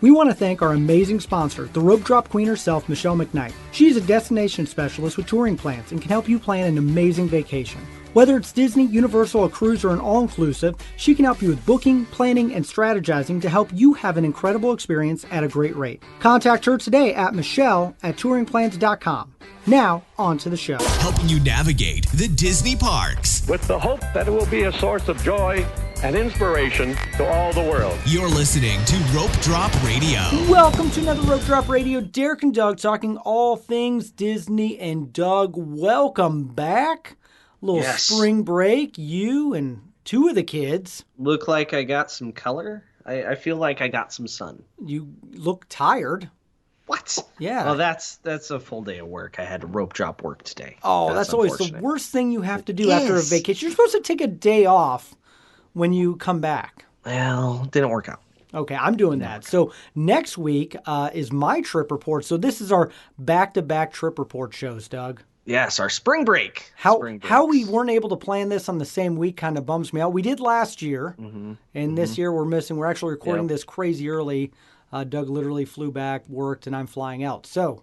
We want to thank our amazing sponsor, the Rope Drop Queen herself, Michelle McKnight. She is a destination specialist with touring plans and can help you plan an amazing vacation. Whether it's Disney, Universal, a cruise, or an all-inclusive, she can help you with booking, planning, and strategizing to help you have an incredible experience at a great rate. Contact her today at michelle@touringplans.com. Now, on to the show. Helping you navigate the Disney parks. With the hope that it will be a source of joy and inspiration to all the world. You're listening to Rope Drop Radio. Welcome to another Rope Drop Radio. Derek and Doug talking all things Disney. And Doug, welcome back. Little spring break, you and two of the kids. Look like I got some color. I feel like I got some sun. You look tired. What? Yeah. Well, that's a full day of work. I had to rope drop work today. Oh, that's always the worst thing you have to do after a vacation. You're supposed to take a day off when you come back. Well, it didn't work out. Okay, I'm doing that. So next week is my trip report. So this is our back-to-back trip report shows, Doug. Yes, our spring break. How we weren't able to plan this on the same week kind of bums me out. We did last year, and this year we're missing. We're actually recording this crazy early. Doug literally flew back, worked, and I'm flying out. So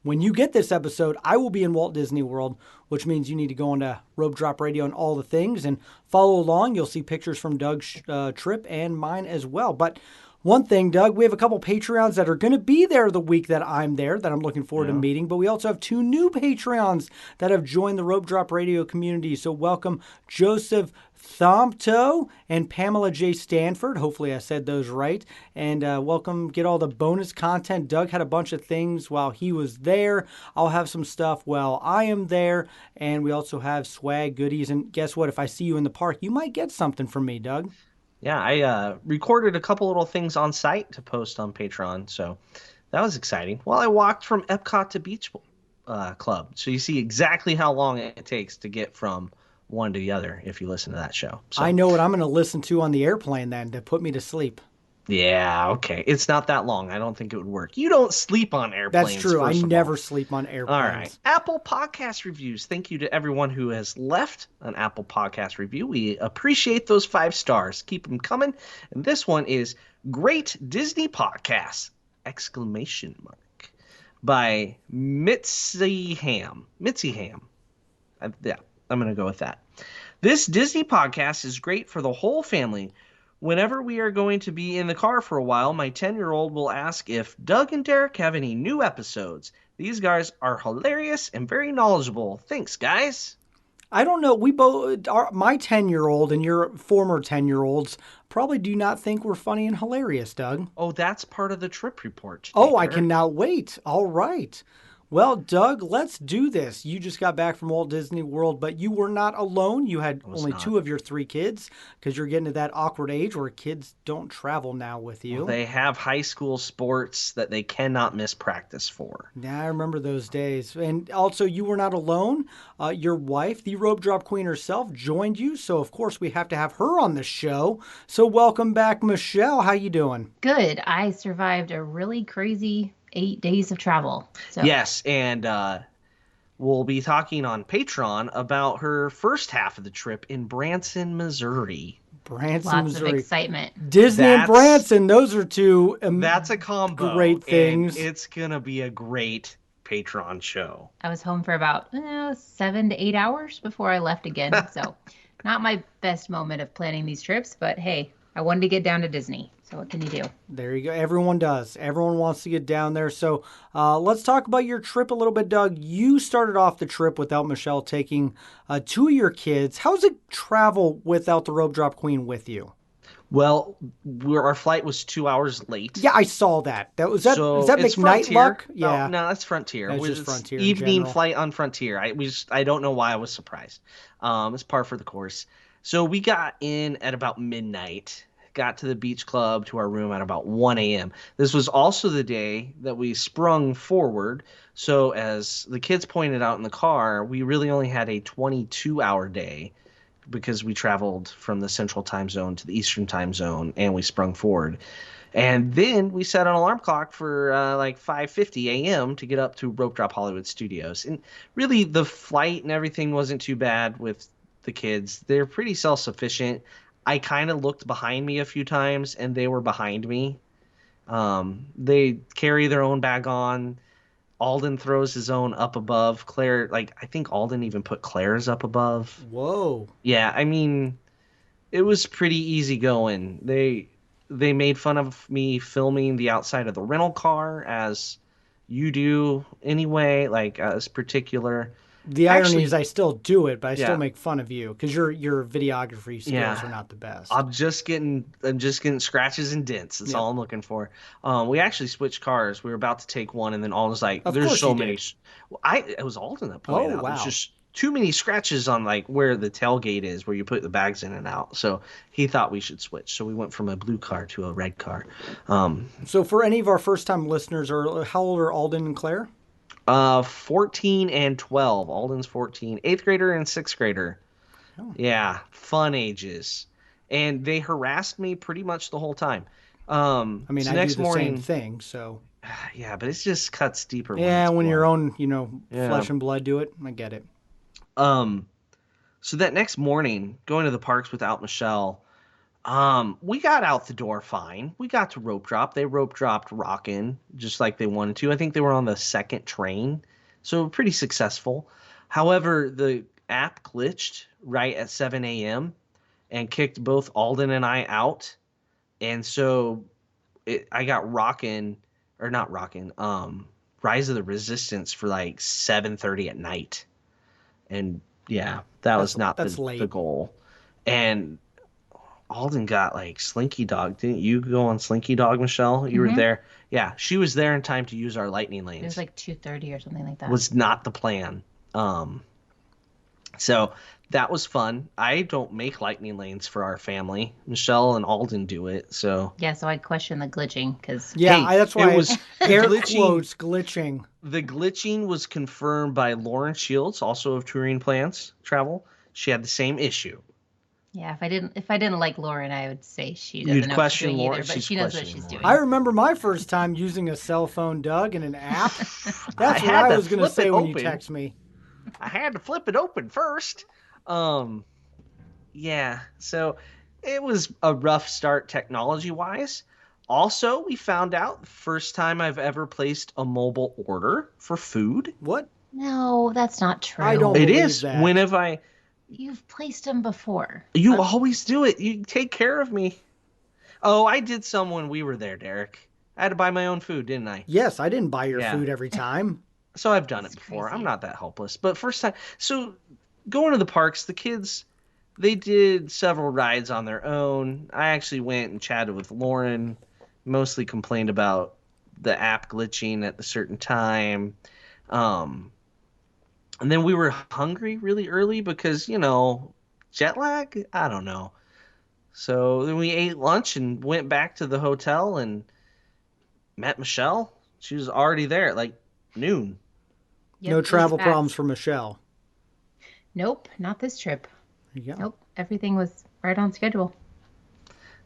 when you get this episode, I will be in Walt Disney World, which means you need to go on to Rope Drop Radio and all the things and follow along. You'll see pictures from Doug's trip and mine as well. But one thing, Doug, we have a couple Patreons that are going to be there the week that I'm there that I'm looking forward to meeting. But we also have two new Patreons that have joined the Rope Drop Radio community. So welcome Joseph Thompto and Pamela J. Stanford. Hopefully I said those right. And welcome, get all the bonus content. Doug had a bunch of things while he was there. I'll have some stuff while I am there. And we also have swag goodies. And guess what? If I see you in the park, you might get something from me, Doug. Yeah, I recorded a couple little things on site to post on Patreon, so that was exciting. Well, I walked from Epcot to Beach Club, so you see exactly how long it takes to get from one to the other if you listen to that show. So, I know what I'm going to listen to on the airplane then to put me to sleep. Yeah, okay. It's not that long. I don't think it would work. You don't sleep on airplanes. That's true. I never sleep on airplanes. All right. Apple Podcast reviews. Thank you to everyone who has left an Apple Podcast review. We appreciate those 5 stars. Keep them coming. And this one is Great Disney Podcast! ! By Mitzi Ham. Yeah, I'm going to go with that. This Disney podcast is great for the whole family. Whenever we are going to be in the car for a while, my 10-year-old will ask if Doug and Derek have any new episodes. These guys are hilarious and very knowledgeable. Thanks, guys. I don't know. We both, my 10-year-old and your former 10-year-olds probably do not think we're funny and hilarious, Doug. Oh, that's part of the trip report today, Oh, I cannot wait. All right. Well, Doug, let's do this. You just got back from Walt Disney World, but you were not alone. You had only 2 of your 3 kids because you're getting to that awkward age where kids don't travel now with you. Well, they have high school sports that they cannot miss practice for. Yeah, I remember those days. And also, you were not alone. Your wife, the Rope Drop Queen herself, joined you. So, of course, we have to have her on the show. So, welcome back, Michelle. How you doing? Good. I survived a really crazy 8 days of travel. So. Yes, and we'll be talking on Patreon about her first half of the trip in Branson, Missouri. Lots of excitement. Disney and Branson, those are 2 that's a combo. Great things. And it's going to be a great Patreon show. I was home for about 7 to 8 hours before I left again. So not my best moment of planning these trips, but hey, I wanted to get down to Disney. So what can you do? There you go. Everyone does. Everyone wants to get down there. So let's talk about your trip a little bit, Doug. You started off the trip without Michelle taking 2 of your kids. How's it travel without the Rope Drop Queen with you? Well, our flight was 2 hours late. Yeah, I saw that. Is that McKnight luck? Yeah. No, that's Frontier. That's just Frontier. Evening flight on Frontier. I don't know why I was surprised. It's par for the course. So we got in at about midnight. Got to the beach club to our room at about 1 a.m. This was also the day that we sprung forward. So as the kids pointed out in the car, we really only had a 22-hour day because we traveled from the central time zone to the eastern time zone and we sprung forward. And then we set an alarm clock for like 5:50 a.m. to get up to Rope Drop Hollywood Studios. And really the flight and everything wasn't too bad with the kids. They're pretty self-sufficient. I kind of looked behind me a few times, and they were behind me. They carry their own bag on. Alden throws his own up above. Claire, like, I think Alden even put Claire's up above. Whoa. Yeah, I mean, it was pretty easy going. They made fun of me filming the outside of the rental car, as you do anyway, like as particular. The irony is I still do it, but I Yeah. still make fun of you because your videography skills Yeah. are not the best. I'm just getting scratches and dents. That's all I'm looking for. We actually switched cars. We were about to take one, and then Alden's like, Of "There's course so you many." did. It was Alden that pointed out. wow. There's just too many scratches on like where the tailgate is, where you put the bags in and out. So he thought we should switch. So we went from a blue car to a red car. So for any of our first-time listeners, or how old are Alden and Claire? 14 and 12. Alden's 14, 8th grader and 6th grader. Oh. Yeah, fun ages. And they harassed me pretty much the whole time. I mean, so I next do the morning, same thing, so. Yeah, but it just cuts deeper. Yeah, when blood. your own, flesh and blood do it, I get it. So that next morning, going to the parks without Michelle, we got out the door fine. We got to rope drop. They rope dropped Rockin' just like they wanted to. I think they were on the second train, so pretty successful. However, the app glitched right at 7 a.m. and kicked both Alden and I out. And so I got Rise of the Resistance for like 7:30 at night. And yeah, that's not the goal. And Alden got like Slinky Dog. Didn't you go on Slinky Dog, Michelle? You were there. Yeah, she was there in time to use our lightning lanes. It was like 2:30 or something like that. Was not the plan. So that was fun. I don't make lightning lanes for our family. Michelle and Alden do it. So yeah, so I'd question the glitching because that's why it was air glitching. quotes glitching. The glitching was confirmed by Lauren Shields, also of Touring Plans Travel. She had the same issue. Yeah, if I didn't like Lauren, I would say she doesn't know what she's doing either, but she knows what she's doing. I remember my first time using a cell phone, Doug, and an app. That's what I was going to say when you text me. I had to flip it open first. Yeah, so it was a rough start technology-wise. Also, we found out the first time I've ever placed a mobile order for food. What? No, that's not true. I don't It believe is. that. When have I... You've placed them before. You always do it. You take care of me. Oh, I did some when we were there, Derek. I had to buy my own food, didn't I? Yes, I didn't buy your food every time. So I've done it before. Crazy. I'm not that helpless. But first time... So going to the parks, the kids, they did several rides on their own. I actually went and chatted with Lauren, mostly complained about the app glitching at a certain time. And then we were hungry really early because, jet lag? I don't know. So then we ate lunch and went back to the hotel and met Michelle. She was already there at like noon. Yep, no travel problems for Michelle. Nope, not this trip. Yeah. Nope, everything was right on schedule.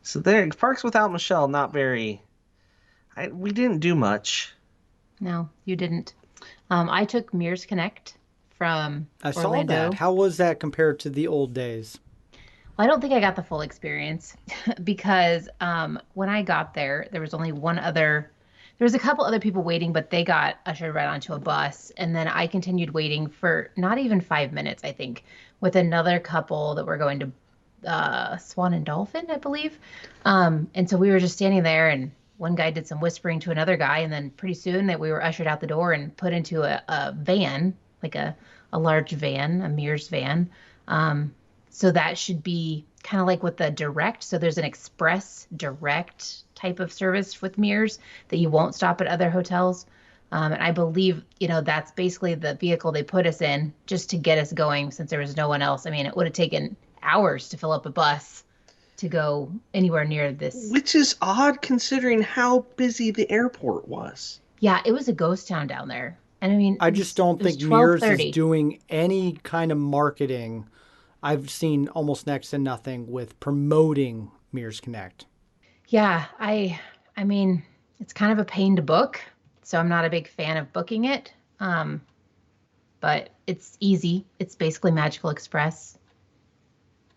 So there, parks without Michelle, not very... we didn't do much. No, you didn't. I took Mears Connect from Orlando. Saw that. How was that compared to the old days? Well, I don't think I got the full experience because when I got there, there was only there was a couple other people waiting, but they got ushered right onto a bus. And then I continued waiting for not even 5 minutes, I think, with another couple that were going to Swan and Dolphin, I believe. And so we were just standing there, and one guy did some whispering to another guy. And then pretty soon that we were ushered out the door and put into a van, like a large van, a Mears van. So that should be kind of like with the direct. So there's an express direct type of service with Mears that you won't stop at other hotels. And I believe, that's basically the vehicle they put us in just to get us going since there was no one else. I mean, it would have taken hours to fill up a bus to go anywhere near this. Which is odd considering how busy the airport was. Yeah, it was a ghost town down there. And I mean, I just don't think Mears is doing any kind of marketing. I've seen almost next to nothing with promoting Mears Connect. Yeah, I mean, it's kind of a pain to book, so I'm not a big fan of booking it. But it's easy. It's basically Magical Express.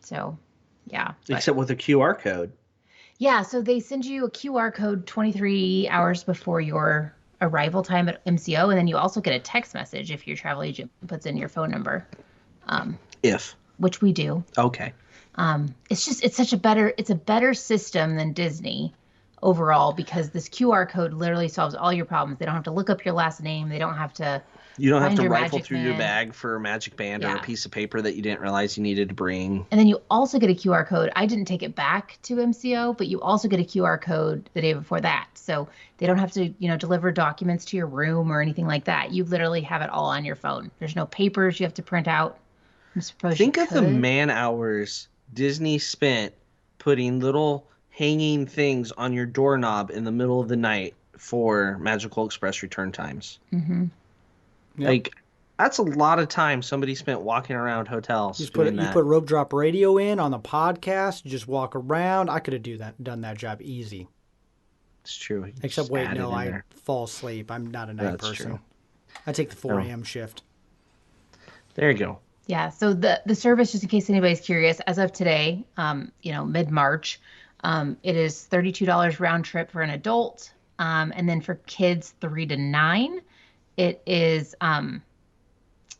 So, yeah. Except with a QR code. Yeah, so they send you a QR code 23 hours before your arrival time at MCO, and then you also get a text message if your travel agent puts in your phone number. If. Which we do. Okay. It's a better system than Disney overall, because this QR code literally solves all your problems. They don't have to look up your last name. They don't have to You don't have find to your rifle Magic through your Man. bag for a magic band or a Yeah. piece of paper that you didn't realize you needed to bring. And then you also get a QR code. I didn't take it back to MCO, but you also get a QR code the day before that. So they don't have to, deliver documents to your room or anything like that. You literally have it all on your phone. There's no papers you have to print out. I'm surprised Think you of the could. man hours Disney spent putting little hanging things on your doorknob in the middle of the night for Magical Express return times. Mm-hmm. Yep. Like, that's a lot of time somebody spent walking around hotels You doing that. put rope drop radio in on the podcast. You just walk around. I could have done that job easy. It's true. Except wait, no, I fall asleep. I'm not a night That's person. true. I take the 4 No. a.m. shift. There you go. Yeah, so the service, just in case anybody's curious, as of today, mid-March, it is $32 round trip for an adult, and then for kids 3 to 9, it is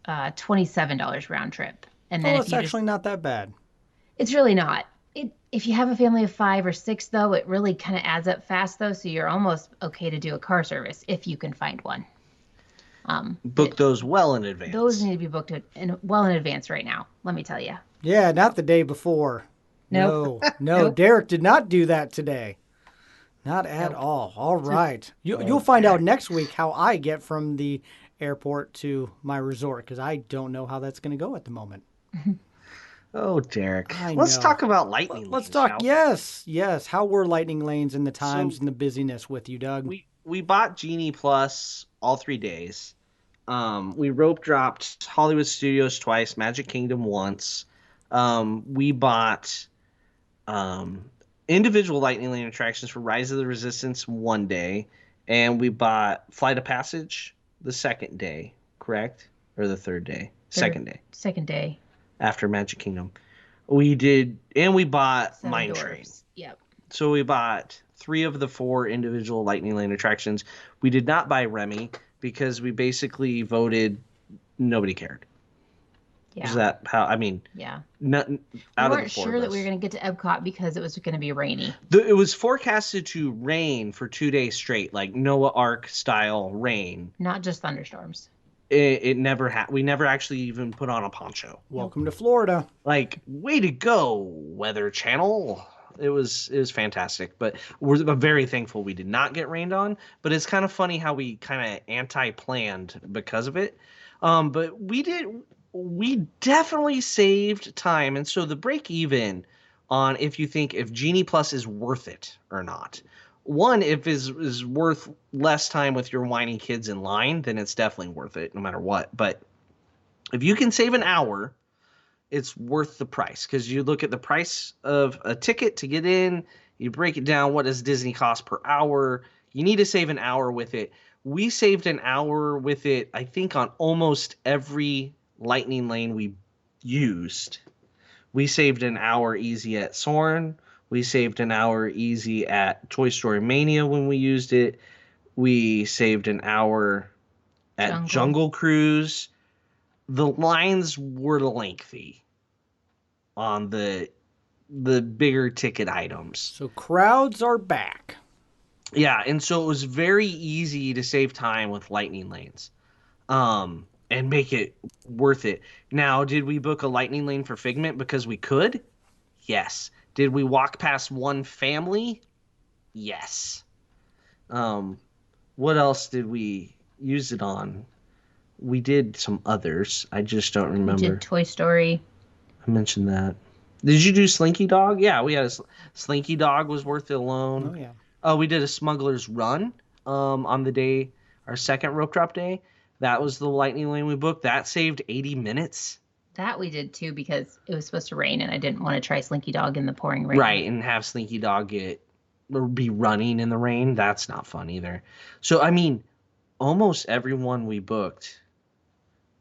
$27 round trip. And then It's actually not that bad. it's really not. If you have a family of 5 or 6, though, it really kind of adds up fast, though, so you're almost okay to do a car service if you can find one. Book those well in advance. Those need to be booked well in advance right now, let me tell you. Yeah, not the day before. Nope. No, Nope. Derek did not do that today. Not at all. All right. You'll find out next week how I get from the airport to my resort, because I don't know how that's going to go at the moment. Oh, Derek. I Let's know. talk about lightning. Let's lanes, talk. shall we? Yes. How were lightning lanes and the times So- and the busyness with you, Doug? We bought Genie Plus all 3 days. We rope dropped Hollywood Studios twice, Magic Kingdom once. We bought individual Lightning Lane attractions for Rise of the Resistance one day, and we bought Flight of Passage the second day, correct? Or the third day? Second day. Second day. After Magic Kingdom. We did, and we bought Seven Mine Dwarfs. Train. Yep. So we bought 3 of the 4 individual Lightning Lane attractions. We did not buy Remy because we basically voted nobody cared. Yeah. Is that how? I mean, Yeah. not, We out of weren't the 4 sure of that us. we were going to get to Epcot because it was going to be rainy. It was forecasted to rain for 2 days straight, like Noah Ark style rain. Not just thunderstorms. It never had. We never actually even put on a poncho. Welcome to Florida. Like, way to go, Weather Channel. It was fantastic, but we're very thankful we did not get rained on. But it's kind of funny how we kind of anti-planned because of it. But we definitely saved time, and so the break even on if you think if Genie Plus is worth it or not. One, if is worth less time with your whiny kids in line, then it's definitely worth it no matter what. But if you can save an hour, it's worth the price, because you look at the price of a ticket to get in, you break it down, what does Disney cost per hour? You need to save an hour with it. We saved an hour with it, I think, on almost every Lightning Lane we used. We saved an hour easy at Soarin'. We saved an hour easy at Toy Story Mania when we used it. We saved an hour at Jungle Cruise. The lines were lengthy on the bigger ticket items. So crowds are back. Yeah, and so it was very easy to save time with Lightning Lanes. And make it worth it. Now, did we book a Lightning Lane for Figment because we could? Yes. Did we walk past one family? Yes. What else did we use it on? We did some others. I just don't remember. We did Toy Story. I mentioned that. Did you do Slinky Dog? Yeah, we had a Slinky Dog was worth it alone. Oh, yeah. Oh, we did a Smuggler's Run on the day, our second rope drop day. That was the Lightning Lane we booked. That saved 80 minutes. That we did too, because it was supposed to rain and I didn't want to try Slinky Dog in the pouring rain. Right, and have Slinky Dog be running in the rain. That's not fun either. So, I mean, almost everyone we booked,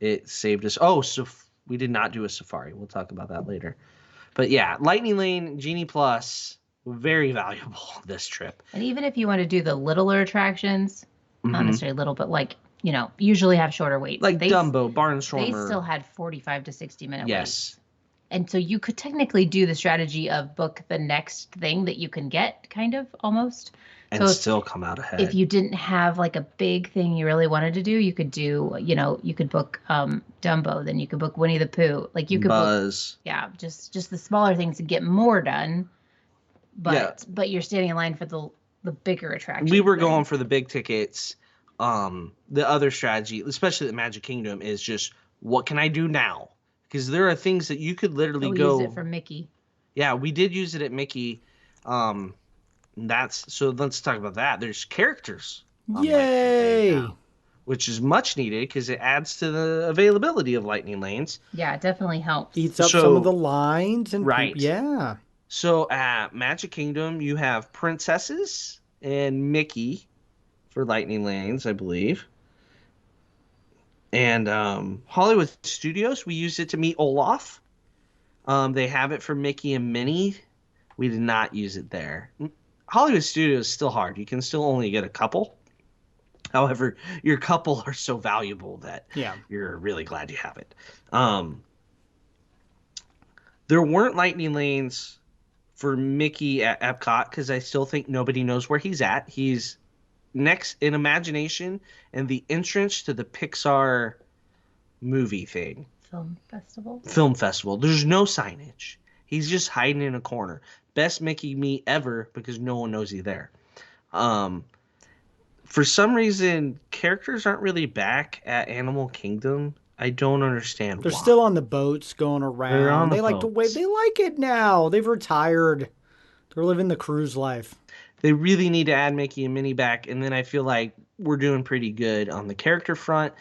it saved us. Oh, so we did not do a safari. We'll talk about that later. But yeah, Lightning Lane, Genie Plus, very valuable this trip. And even if you want to do the littler attractions, not necessarily little, but like, usually have shorter waits. Like Dumbo, Barnstormer. They still had 45 to 60-minute yes. waits. And so you could technically do the strategy of book the next thing that you can get, kind of, almost. And so still come out ahead. If you didn't have like a big thing you really wanted to do, you could do, you could book Dumbo, then you could book Winnie the Pooh. Like you could Buzz. book, just the smaller things to get more done. But you're standing in line for the bigger attractions. We were going for the big tickets. The other strategy, especially at Magic Kingdom, is just what can I do now? Because there are things that you could literally go. Use it for Mickey. Yeah, we did use it at Mickey. So let's talk about that. There's characters. Yay! Now, which is much needed because it adds to the availability of lightning lanes. Yeah, it definitely helps. Eats up some of the lines and right. Yeah. So at Magic Kingdom, you have princesses and Mickey for lightning lanes, I believe. And Hollywood Studios, we used it to meet Olaf. They have it for Mickey and Minnie. We did not use it there. Hollywood Studios is still hard. You can still only get a couple. However, your couple are so valuable that you're really glad you have it. There weren't lightning lanes for Mickey at Epcot because I still think nobody knows where he's at. He's next in Imagination and the entrance to the Pixar movie thing. Film festival. There's no signage. He's just hiding in a corner. Best Mickey meet ever because no one knows he's there. For some reason, characters aren't really back at Animal Kingdom. I don't understand They're why. still on the boats going around. They're on the they like boats. to wait. They like it now. They've retired. They're living the cruise life. They really need to add Mickey and Minnie back, and then I feel like we're doing pretty good on the character front.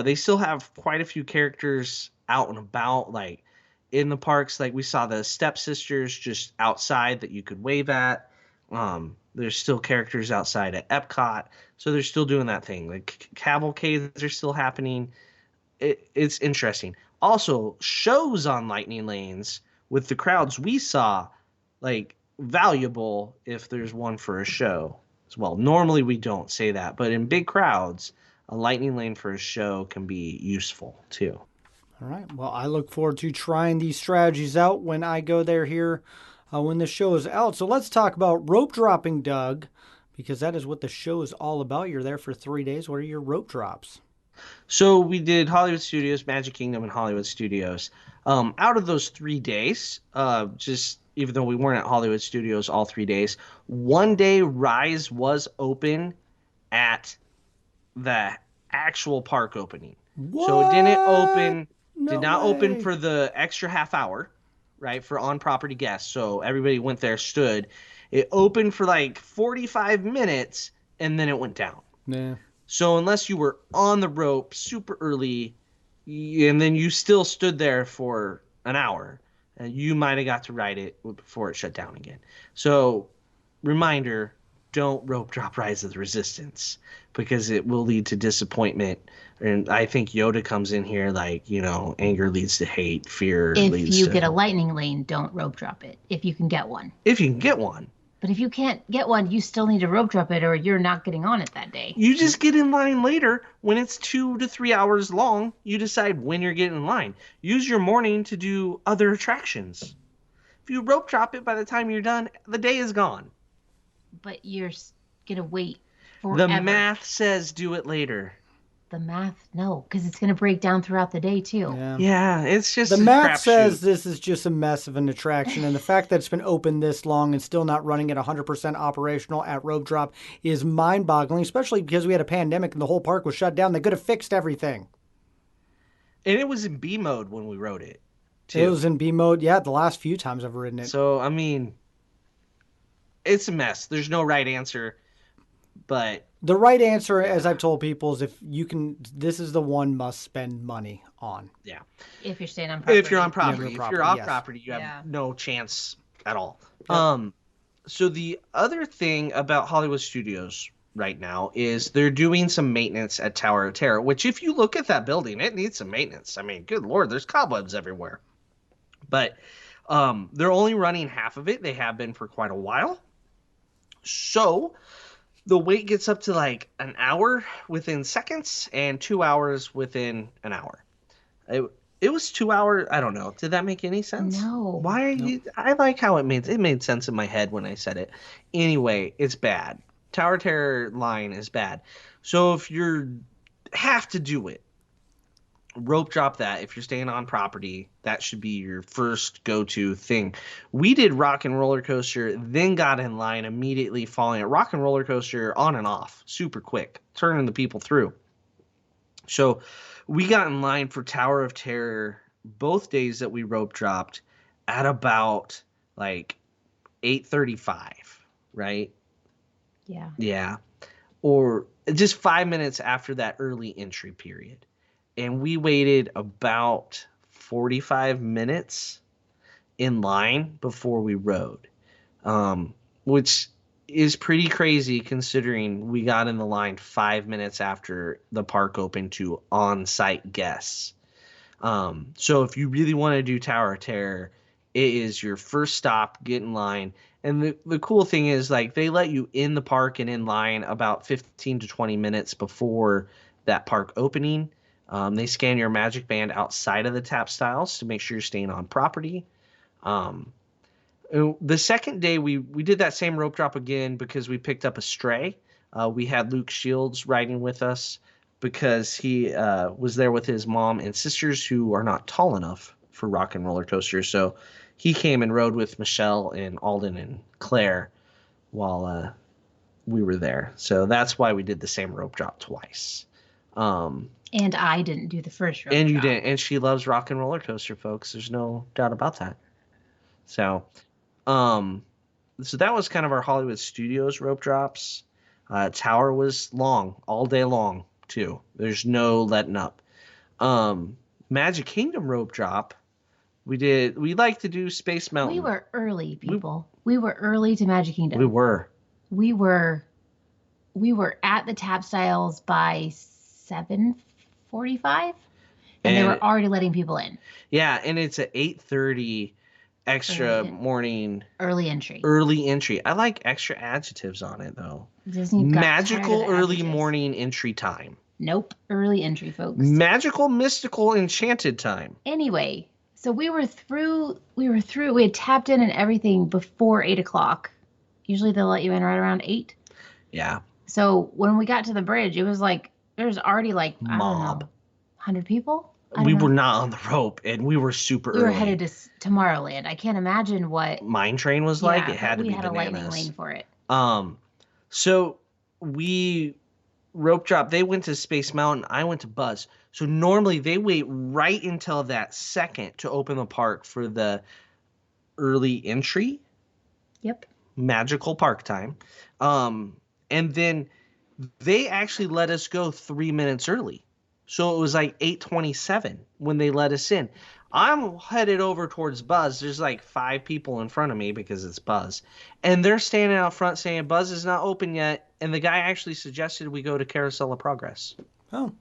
They still have quite a few characters out and about, like in the parks. Like we saw the stepsisters just outside that you could wave at. There's still characters outside at Epcot, so they're still doing that thing. Like cavalcades are still happening. It's interesting. Also, shows on lightning lanes with the crowds we saw, like valuable if there's one for a show as well. Normally we don't say that, but in big crowds, a lightning lane for a show can be useful too. All right. Well, I look forward to trying these strategies out when I go there here when the show is out. So let's talk about rope dropping, Doug, because that is what the show is all about. You're there for 3 days. What are your rope drops? So we did Hollywood Studios, Magic Kingdom, and Hollywood Studios. Out of those 3 days, even though we weren't at Hollywood Studios all 3 days, one day Rise was open at the actual park opening. What? So it did not way. open for the extra half hour, right, for on-property guests. So everybody went there, stood. It opened for like 45 minutes, and then it went down. Yeah. So unless you were on the rope super early, and then you still stood there for an hour, you might have got to ride it before it shut down again. So, reminder, don't rope drop Rise of the Resistance because it will lead to disappointment. And I think Yoda comes in here like, anger leads to hate, fear leads to... If you get a lightning lane, don't rope drop it. If you can get one. If you can get one. But if you can't get one, you still need to rope drop it or you're not getting on it that day. You just get in line later when it's 2 to 3 hours long. You decide when you're getting in line. Use your morning to do other attractions. If you rope drop it by the time you're done, the day is gone. But you're going to wait forever. The math says do it later. The math, no, because it's going to break down throughout the day too. Yeah, it's just the a math says crapshoot. this is just a mess of an attraction, and the fact that it's been open this long and still not running at 100% operational at rope drop is mind-boggling, especially because we had a pandemic and the whole park was shut down. They could have fixed everything. And it was in B mode when we rode it, too. It was in B mode, the last few times I've ridden it. So, I mean, it's a mess. There's no right answer, but... The right answer, as I've told people, is this is the one must spend money on. Yeah. If you're staying on property. If you're on property. Yeah, if you're off yes. property, you have no chance at all. Yep. So the other thing about Hollywood Studios right now is they're doing some maintenance at Tower of Terror, which if you look at that building, it needs some maintenance. I mean, good Lord, there's cobwebs everywhere. But They're only running half of it. They have been for quite a while. So the wait gets up to like an hour within seconds and 2 hours within an hour. It was 2 hours. I don't know. Did that make any sense? No. Why are you? I like how it made sense in my head when I said it. Anyway, it's bad. Tower Terror line is bad. So if you have to do it, rope drop that. If you're staying on property, that should be your first go-to thing. We did Rock and Roller Coaster, then got in line immediately following it. Rock and Roller Coaster on and off, super quick, turning the people through. So we got in line for Tower of Terror both days that we rope dropped at about like 8:35, right? Yeah. Yeah. Or just 5 minutes after that early entry period. And we waited about 45 minutes in line before we rode, which is pretty crazy considering we got in the line 5 minutes after the park opened to on-site guests. So if you really want to do Tower of Terror, it is your first stop, get in line. And the cool thing is, like, they let you in the park and in line about 15 to 20 minutes before that park opening. They scan your magic band outside of the tap styles to make sure you're staying on property. The second day, we did that same rope drop again because we picked up a stray. We had Luke Shields riding with us because he was there with his mom and sisters who are not tall enough for Rock and Roller Coaster. So he came and rode with Michelle and Alden and Claire while we were there. So that's why we did the same rope drop twice. And I didn't do the first rope And you drop. didn't. And she loves Rock and Roller Coaster, folks. There's no doubt about that. So that was kind of our Hollywood Studios rope drops. Tower was long, all day long, too. There's no letting up. Magic Kingdom rope drop, we like to do Space Mountain. We were early, people. We were early to Magic Kingdom. We were. We were at the tap styles by 7:45, and they were already letting people in. Yeah, and it's at 8:30 extra morning. Early entry. Early entry. I like extra adjectives on it, though. Disney got Magical tired of the early adjectives. morning entry time. Nope. Early entry, folks. Magical, mystical, enchanted time. Anyway, so we were through. We had tapped in and everything before 8 o'clock. Usually they'll let you in right around 8. Yeah. So when we got to the bridge, it was like there's already like I don't know, 100 people. We were not on the rope, and we were super early. We were headed to Tomorrowland. I can't imagine what Mine Train was like. Yeah, It had to be we had bananas. a lightning lane for it. So we rope drop. They went to Space Mountain. I went to Buzz. So normally they wait right until that second to open the park for the early entry. Yep. Magical park time. And then they actually let us go 3 minutes early. So it was like 8:27 when they let us in. I'm headed over towards Buzz. There's like 5 people in front of me because it's Buzz. And they're standing out front saying Buzz is not open yet. And the guy actually suggested we go to Carousel of Progress. Oh,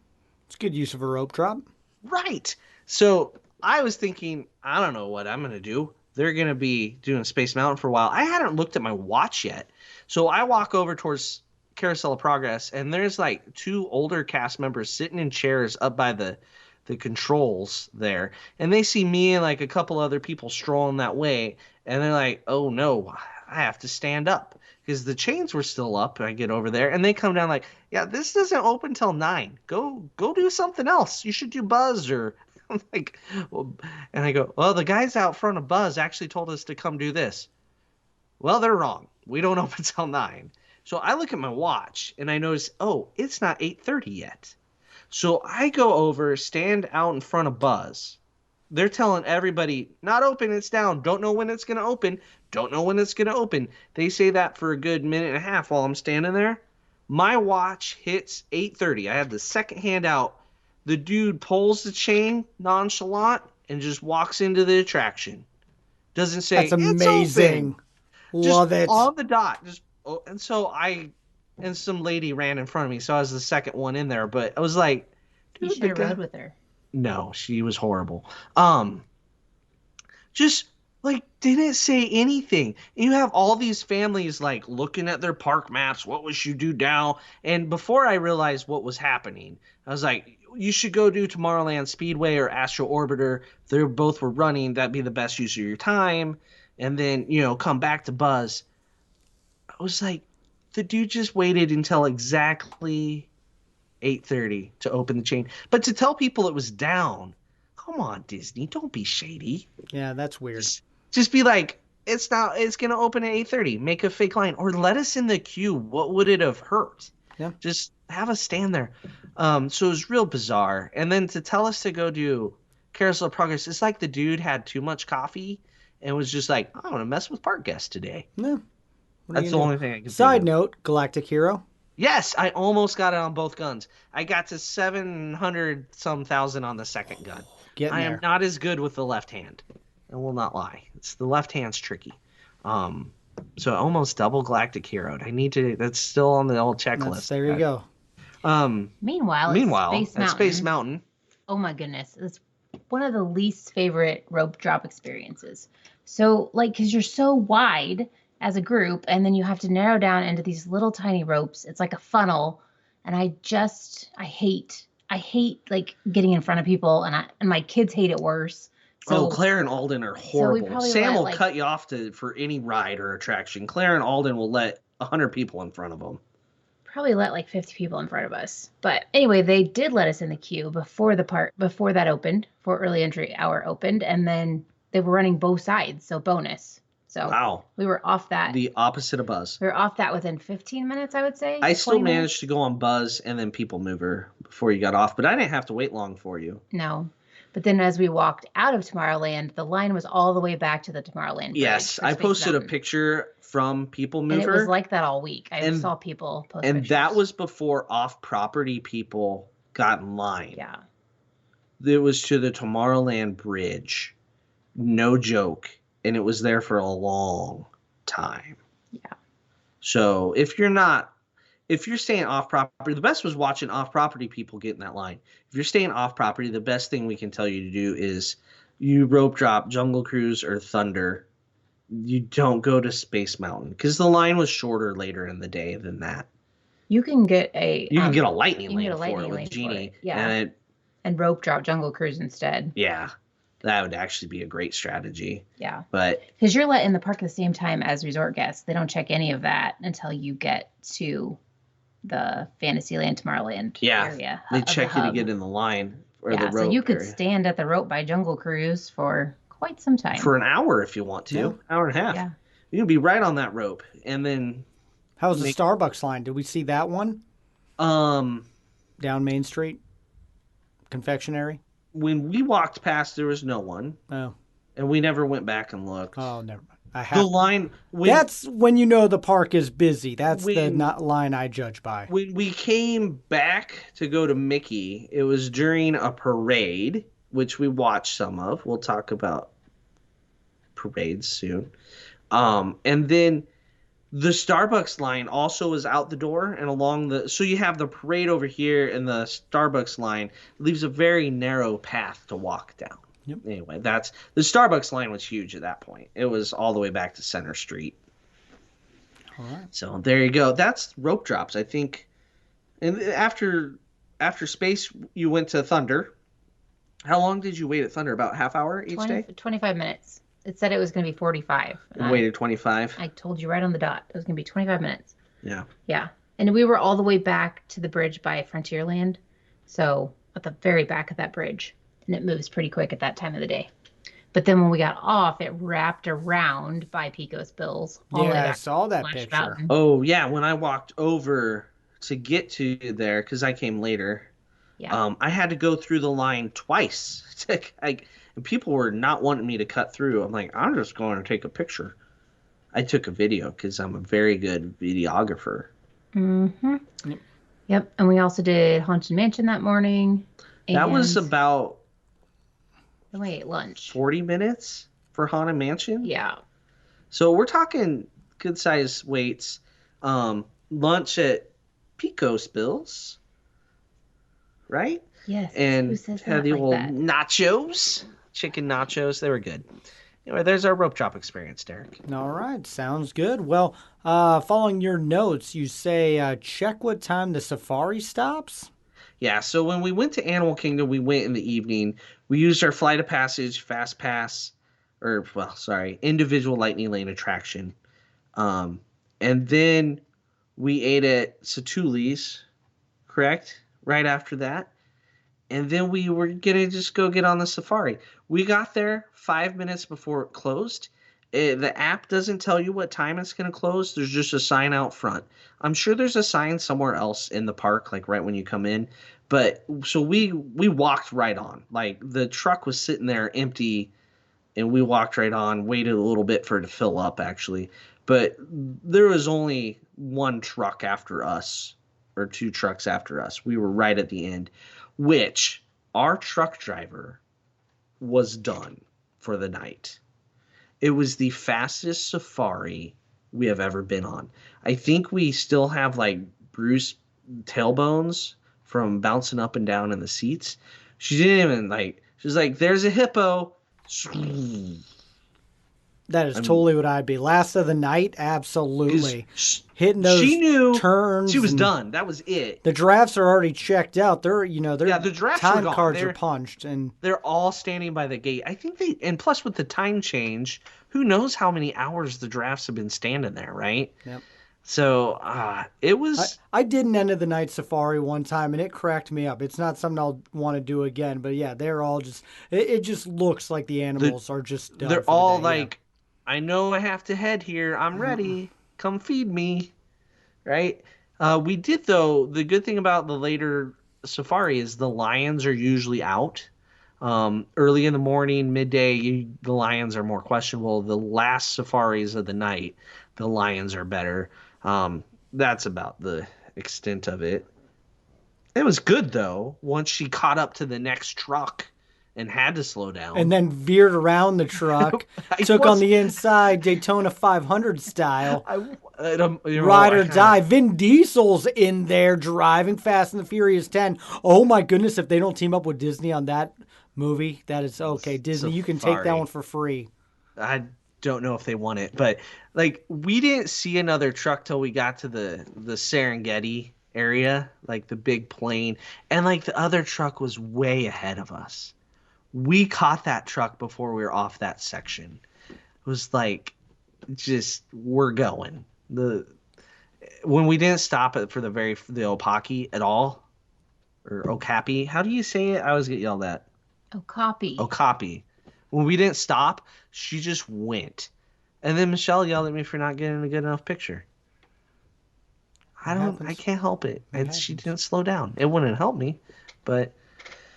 it's good use of a rope drop. Right. So I was thinking, I don't know what I'm going to do. They're going to be doing Space Mountain for a while. I hadn't looked at my watch yet. So I walk over towards Carousel of Progress, and there's like 2 older cast members sitting in chairs up by the controls there. And they see me and like a couple other people strolling that way. And they're like, oh no, I have to stand up. Because the chains were still up. I get over there, and they come down like, yeah, this doesn't open till 9. Go do something else. You should do Buzz or I'm like, well, and I go, well, the guys out front of Buzz actually told us to come do this. Well, they're wrong. We don't open till 9. So I look at my watch, and I notice, oh, it's not 8:30 yet. So I go over, stand out in front of Buzz. They're telling everybody, not open, it's down. Don't know when it's going to open. Don't know when it's going to open. They say that for a good minute and a half while I'm standing there. My watch hits 8:30. I have the second hand out. The dude pulls the chain nonchalant and just walks into the attraction. Doesn't say, That's amazing. It's open. Love Just it. on the dot. And so some lady ran in front of me, so I was the second one in there. But I was like, You should have rode with her. no, she was horrible. Just like didn't say anything. You have all these families like looking at their park maps. What would you do now? And before I realized what was happening, I was like, you should go do Tomorrowland Speedway or Astro Orbiter. They both were running. That'd be the best use of your time. And then, come back to Buzz. I was like, the dude just waited until exactly 8:30 to open the chain. But to tell people it was down, come on, Disney, don't be shady. Yeah, that's weird. Just be like, it's going to open at 8:30. Make a fake line. Or let us in the queue. What would it have hurt? Yeah. Just have us stand there. So it was real bizarre. And then to tell us to go do Carousel of Progress, it's like the dude had too much coffee and was just like, I want to mess with park guests today. No. That's the only thing I can Side note, Galactic Hero. Yes, I almost got it on both guns. I got to 700-some thousand on the second gun. I am not as good with the left hand. I will not lie. It's the left hand's tricky. So almost double Galactic Hero. That's still on the old checklist. There you go. Meanwhile, at Space Mountain. Oh my goodness. It's one of the least favorite rope drop experiences. So, because you're so wide as a group, and then you have to narrow down into these little tiny ropes. It's like a funnel, and I hate getting in front of people, and my kids hate it worse. So, Claire and Alden are horrible. Sam will cut you off for any ride or attraction. Claire and Alden will let 100 people in front of them. Probably let 50 people in front of us. But anyway, they did let us in the queue before that opened, before early entry hour opened, and then they were running both sides, so bonus. So wow. We were off that. The opposite of Buzz. We were off that within 15 minutes, I would say. I still managed to go on Buzz and then People Mover before you got off, but I didn't have to wait long for you. No. But then as we walked out of Tomorrowland, the line was all the way back to the Tomorrowland bridge. Yes, I posted a picture from People Mover. And it was like that all week. I saw people post pictures. And that was before off-property people got in line. Yeah. It was to the Tomorrowland bridge. No joke. And it was there for a long time. Yeah. So if you're staying off property, the best was watching off property people get in that line. If you're staying off property, the best thing we can tell you to do is you rope drop Jungle Cruise or Thunder. You don't go to Space Mountain because the line was shorter later in the day than that. You can get a lightning lane for it with Genie. Yeah. And rope drop Jungle Cruise instead. Yeah. That would actually be a great strategy. Yeah. But because you're let in the park at the same time as resort guests. They don't check any of that until you get to the Fantasyland Tomorrowland area. They check you to get in the line or the rope. So you could stand at the rope by Jungle Cruise for quite some time. For an hour if you want to. Yeah. Hour and a half. Yeah. You can be right on that rope. And then how's the Starbucks line? Did we see that one? Down Main Street? Confectionery? When we walked past, there was no one. Oh. And we never went back and looked. Oh, never mind. The line. That's when you know the park is busy. That's the line I judge by. When we came back to go to Mickey, it was during a parade, which we watched some of. We'll talk about parades soon. And then the Starbucks line also is out the door and along so you have the parade over here and the Starbucks line leaves a very narrow path to walk down. Yep. Anyway, the Starbucks line was huge at that point. It was all the way back to Center Street. All right. So there you go. That's rope drops, I think. And after Space, you went to Thunder. How long did you wait at Thunder? About half hour each day? 25 minutes. It said it was going to be 45. Waited 25. I told you right on the dot. It was going to be 25 minutes. Yeah. Yeah. And we were all the way back to the bridge by Frontierland. So at the very back of that bridge. And it moves pretty quick at that time of the day. But then when we got off, it wrapped around by Pico's Bills. I saw that picture. Mountain. Oh, yeah. When I walked over to get to there, because I came later, I had to go through the line twice. And people were not wanting me to cut through. I'm like, I'm just going to take a picture. I took a video because I'm a very good videographer. Mm-hmm. Yep. And we also did Haunted Mansion that morning. That was about... Then we ate lunch. 40 minutes for Haunted Mansion? Yeah. So we're talking good size waits. Lunch at Pico's Bills, right? Yes. And who says had the like old that? nachos, chicken nachos. They were good. Anyway, there's our rope drop experience, Derek. All right, sounds good. Well, following your notes, you say check what time the safari stops. Yeah, so when we went to Animal Kingdom, we went in the evening. We used our Flight of Passage, Fast Pass, individual Lightning Lane attraction. And then we ate at Satuli's, correct? Right after that. And then we were going to just go get on the safari. We got there 5 minutes before it closed. The app doesn't tell you what time it's going to close. There's just a sign out front. I'm sure there's a sign somewhere else in the park, like right when you come in. But so we walked right on. Like the truck was sitting there empty, and we walked right on, waited a little bit for it to fill up, actually. But there was only one truck after us, or two trucks after us. We were right at the end, which our truck driver was done for the night. It was the fastest safari we have ever been on. I think we still have like bruised tailbones from bouncing up and down in the seats. She didn't even she's like, there's a hippo. That is totally what I'd be. Last of the night, absolutely. Hitting those she knew turns. She was done. That was it. The giraffes are already checked out. Their the giraffes time are cards are punched, and they're all standing by the gate. I think and plus with the time change, who knows how many hours the giraffes have been standing there, right? Yep. So it was. I did an end of the night safari one time, and it cracked me up. It's not something I'll want to do again, but yeah, they're all just. It just looks like the animals are just. Done they're for all the day, like, I know I have to head here. I'm ready. Come feed me, right? We did though. The good thing about the later safari is the lions are usually out. Early in the morning, midday, the lions are more questionable. The last safaris of the night, the lions are better. That's about the extent of it. It was good though. Once she caught up to the next truck and had to slow down, and then veered around the truck, took on the inside Daytona 500 style. Ride or die. Vin Diesel's in there driving Fast and the Furious 10. Oh my goodness! If they don't team up with Disney on that movie, that is okay. Disney, you can take that one for free. I don't know if they want it, but like we didn't see another truck till we got to the Serengeti area, like the big plane, and like the other truck was way ahead of us. We caught that truck before we were off that section. It was like, just we're going. When we didn't stop for the Opaki at all, or Okapi, how do you say it? I always get yelled at. Okapi. When we didn't stop, she just went. And then Michelle yelled at me for not getting a good enough picture. I can't help it. She didn't slow down. It wouldn't help me, but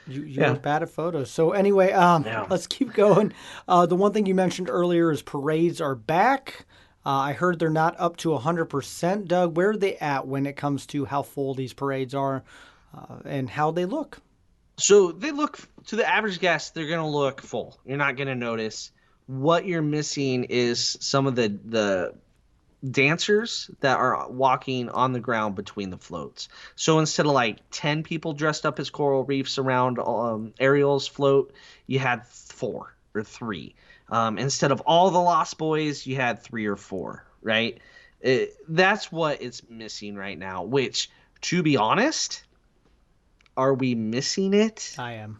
you're bad at photos. So anyway, let's keep going. The one thing you mentioned earlier is parades are back. I heard they're not up to 100%. Doug, where are they at when it comes to how full these parades are and how they look? So they look, to the average guest, they're going to look full. You're not going to notice. What you're missing is some of the dancers that are walking on the ground between the floats. So instead of like 10 people dressed up as coral reefs around Ariel's float, you had 4 or 3. Instead of all the Lost Boys, you had 3 or 4, right? That's what it's missing right now, which, to be honest, are we missing it? I am.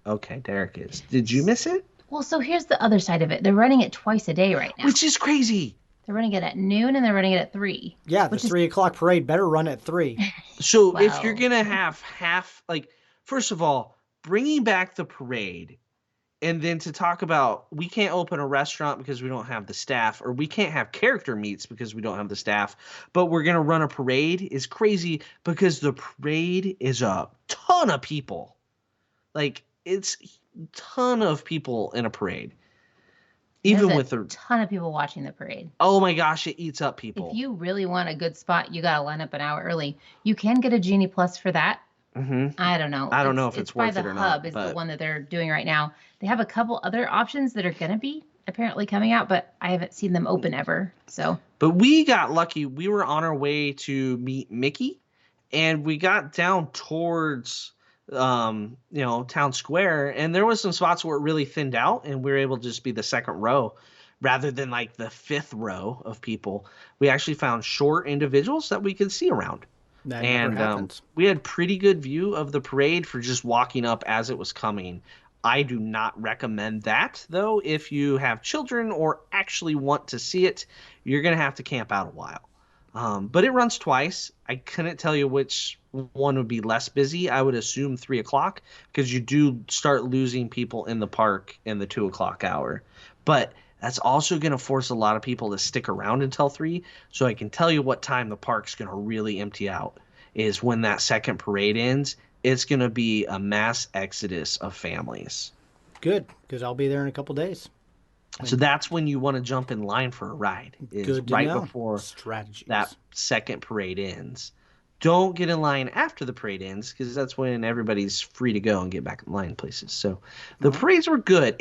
Okay, Derek is. Did you miss it? Well, so here's the other side of it. They're running it twice a day right now. Which is crazy. They're running it at noon and they're running it at 3. Yeah, the 3 o'clock parade better run at 3. So if you're going to have half, like, first of all, bringing back the parade, and then to talk about we can't open a restaurant because we don't have the staff, or we can't have character meets because we don't have the staff, but we're going to run a parade is crazy because the parade is a ton of people. Like, it's a ton of people in a parade. Even with a ton of people watching the parade. Oh my gosh, it eats up people. If you really want a good spot, you got to line up an hour early. You can get a Genie Plus for that. Mm-hmm. I don't know. I don't know if it's worth it or not. By the Hub is the one that they're doing right now. They have a couple other options that are going to be apparently coming out, but I haven't seen them open ever. So. But we got lucky. We were on our way to meet Mickey, and we got down towards town square, and there was some spots where it really thinned out, and we were able to just be the second row rather than like the fifth row of people. We actually found short individuals that we could see around. That never happens. We had pretty good view of the parade for just walking up as it was coming. I do not recommend that, though. If you have children or actually want to see it, you're going to have to camp out a while. But it runs twice. I couldn't tell you which one would be less busy. I would assume 3 o'clock, because you do start losing people in the park in the 2 o'clock hour. But that's also going to force a lot of people to stick around until 3. So I can tell you what time the park's going to really empty out is when that second parade ends. It's going to be a mass exodus of families. Good, because I'll be there in a couple days. So that's when you want to jump in line for a ride, is right before that second parade ends. Don't get in line after the parade ends, because that's when everybody's free to go and get back in line places. So the parades were good.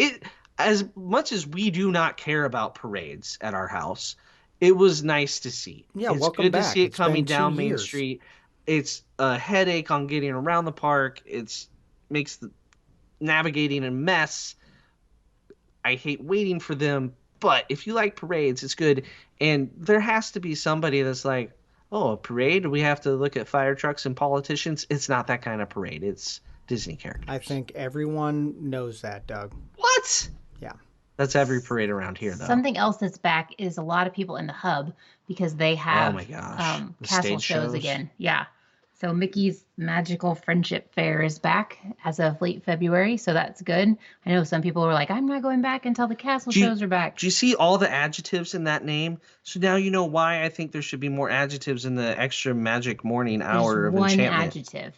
As much as we do not care about parades at our house, it was nice to see. Yeah, it's welcome good back. to see it It's coming been down 2 Main years. Street. It's a headache on getting around the park. Makes the navigating a mess. I hate waiting for them, but if you like parades, it's good. And there has to be somebody that's like, oh, a parade? We have to look at fire trucks and politicians? It's not that kind of parade. It's Disney characters. I think everyone knows that, Doug. What? Yeah. That's every parade around here, though. Something else that's back is a lot of people in the hub because they have oh my gosh. The castle stage shows again. Yeah. So Mickey's Magical Friendship Fair is back as of late February, so that's good. I know some people were like, I'm not going back until the castle shows are back. Do you see all the adjectives in that name? So now you know why I think there should be more adjectives in the extra magic morning hour There's of one enchantment. adjective.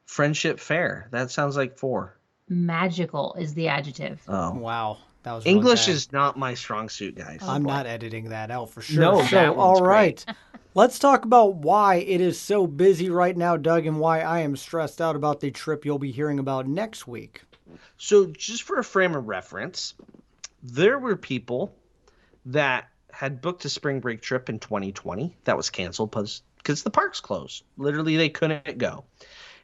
Friendship Fair. That sounds like 4. Magical is the adjective. Oh. Wow. That was really English bad. is not my strong suit, guys. I'm not editing that out for sure. No, so, that one's all right. Let's talk about why it is so busy right now, Doug, and why I am stressed out about the trip you'll be hearing about next week. So just for a frame of reference, there were people that had booked a spring break trip in 2020 that was canceled because the park's closed. Literally, they couldn't go.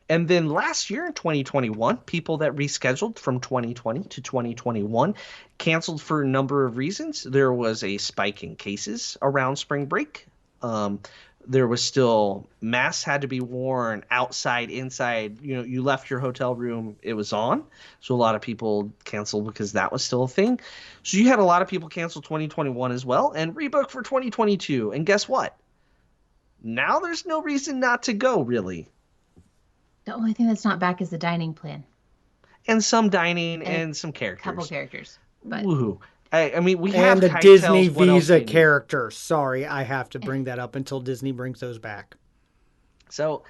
And then last year in 2021, people that rescheduled from 2020 to 2021 canceled for a number of reasons. There was a spike in cases around spring break. There was still masks had to be worn outside, inside. You left your hotel room, it was on. So a lot of people canceled because that was still a thing. So you had a lot of people cancel 2021 as well and rebook for 2022. And guess what? Now there's no reason not to go, really. The only thing that's not back is the dining plan. And some dining and some characters. Couple characters. But Woohoo. I mean, we have And the Kite Disney Tales, what else Visa we need? character. Sorry, I have to bring that up until Disney brings those back. So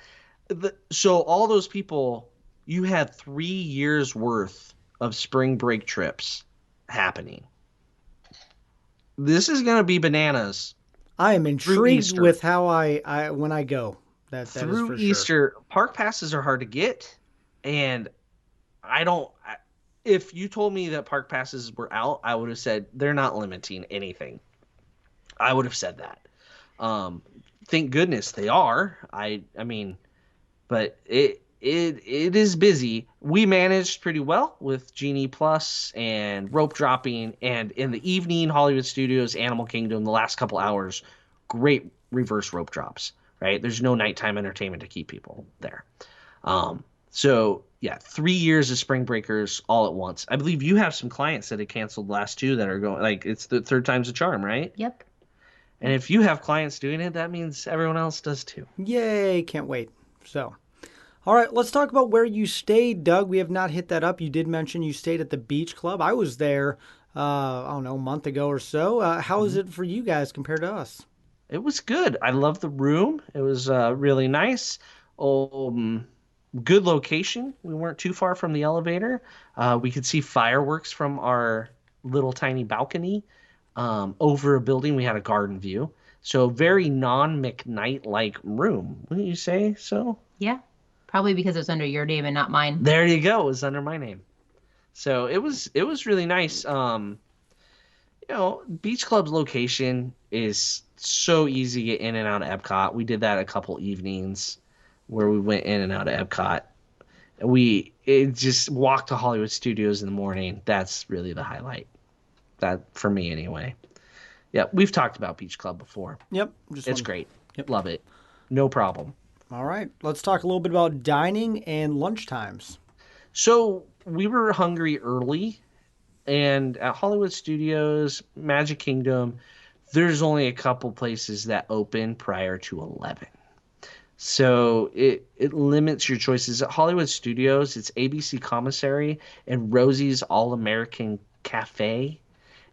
all those people, you had 3 years worth of spring break trips happening. This is going to be bananas. I am intrigued Easter. with how I when I go. That is Through for Easter, sure. park passes are hard to get, and if you told me that park passes were out, I would have said they're not limiting anything. I would have said that. Thank goodness they are. I mean, but it is busy. We managed pretty well with Genie Plus and rope dropping, and in the evening, Hollywood Studios, Animal Kingdom, the last couple hours, great reverse rope drops. Right? There's no nighttime entertainment to keep people there. So yeah, 3 years of spring breakers all at once. I believe you have some clients that had canceled last 2 that are going, like, it's the third time's a charm, right? Yep. And if you have clients doing it, that means everyone else does too. Yay, can't wait. So, all right, let's talk about where you stayed, Doug. We have not hit that up. You did mention you stayed at the Beach Club. I was there, I don't know, a month ago or so. How is it for you guys compared to us? It was good. I love the room. It was really nice. Good location. We weren't too far from the elevator. We could see fireworks from our little tiny balcony over a building. We had a garden view. So very non-McKnight-like room. Wouldn't you say so? Yeah. Probably because it's under your name and not mine. There you go. It was under my name. So it was really nice. Beach Club's location is so easy to get in and out of Epcot. We did that a couple evenings where we went in and out of Epcot. It just walk to Hollywood Studios in the morning. That's really the highlight. That for me anyway. Yeah, we've talked about Beach Club before. Yep. It's great. Yep. Love it. No problem. All right. Let's talk a little bit about dining and lunch times. So we were hungry early, and at Hollywood Studios, Magic Kingdom, there's only a couple places that open prior to 11. So it limits your choices. At Hollywood Studios, it's ABC Commissary and Rosie's All-American Cafe.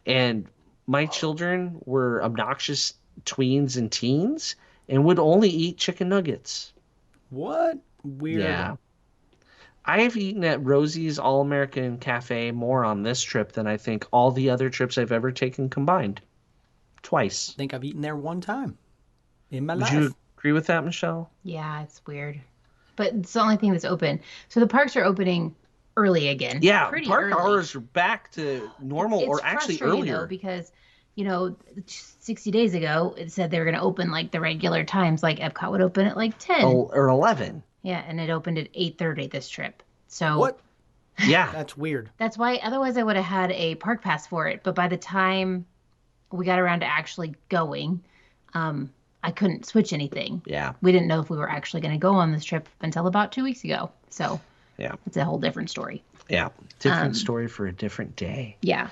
And my children were obnoxious tweens and teens and would only eat chicken nuggets. What? Weird. Yeah. I have eaten at Rosie's All-American Cafe more on this trip than I think all the other trips I've ever taken combined. Twice. I think I've eaten there one time in my Would life. you agree with that, Michelle? Yeah, it's weird. But it's the only thing that's open. So the parks are opening early again. Yeah, pretty park early. hours are back to normal, or actually earlier. Though, because, 60 days ago, it said they were going to open like the regular times, like Epcot would open at like 10. Or 11. Yeah, and it opened at 8:30 this trip. So What? Yeah. That's weird. that's why, otherwise I would have had a park pass for it. But by the time we got around to actually going, I couldn't switch anything. Yeah. We didn't know if we were actually going to go on this trip until about 2 weeks ago. So Yeah. it's a whole different story. Yeah. Different story for a different day. Yeah.